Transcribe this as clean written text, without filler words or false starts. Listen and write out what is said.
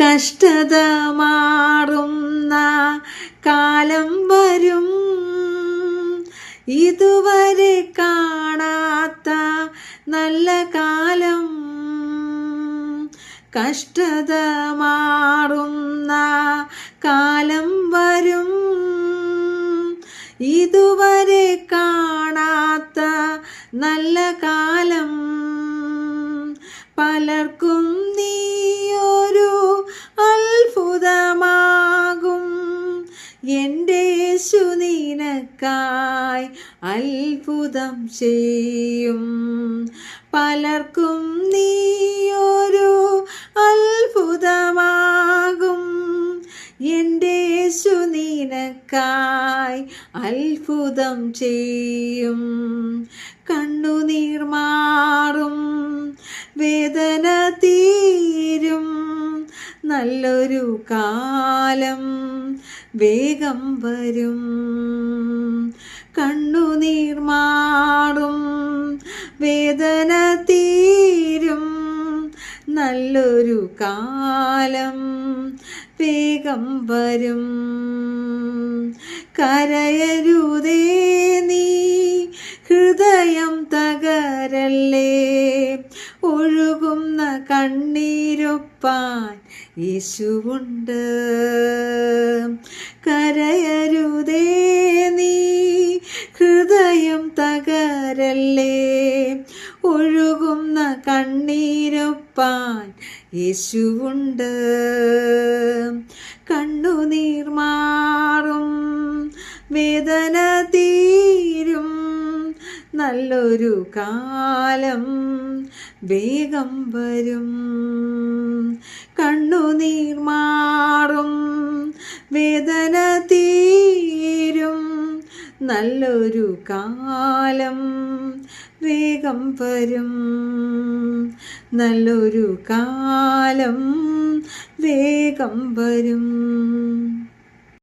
കഷ്ടത മാറുന്ന കാലം വരും, ഇതുവരെ കാണാത്ത നല്ല കാലം. കഷ്ടത മാറുന്ന കാലം വരും, ഇതുവരെ കാണാത്ത നല്ല കാലം. പലർക്കും നീയൊരു അത്ഭുതമാകും, എൻ്റെ യേശു നിനക്കായി അത്ഭുതം ചെയ്യും. പലർക്കും നീയൊരു അത്ഭുതമാകും, എൻ്റെ യേശു നിനക്കായി അത്ഭുതം ചെയ്യും. കണ്ണുനീർ മാറും, വേദന തീരും, നല്ലൊരു കാലം വേഗം വരും. കണ്ണുനീർ മാറും, വേദന തീരും, നല്ലൊരു കാലം വേഗം വരും. കരയരുതേ നീ, ഹൃദയം തകരല്ലേ, ഒഴുകുന്ന കണ്ണീരൊപ്പാൻ യേശുവുണ്ട്. കരയരുതേ നീ, ഹൃദയം തകരല്ലേ, ഒഴുകുന്ന കണ്ണീരൊപ്പാൻ യേശുവുണ്ട്. കണ്ണുനീർ മാറും, വേദന തീരും, നല്ലൊരു കാലം വേഗം വരും. കണ്ണുനീർ മാറും, വേദന തീരും, നല്ലൊരു കാലം വേഗം വരും. നല്ലൊരു കാലം വേഗം വരും.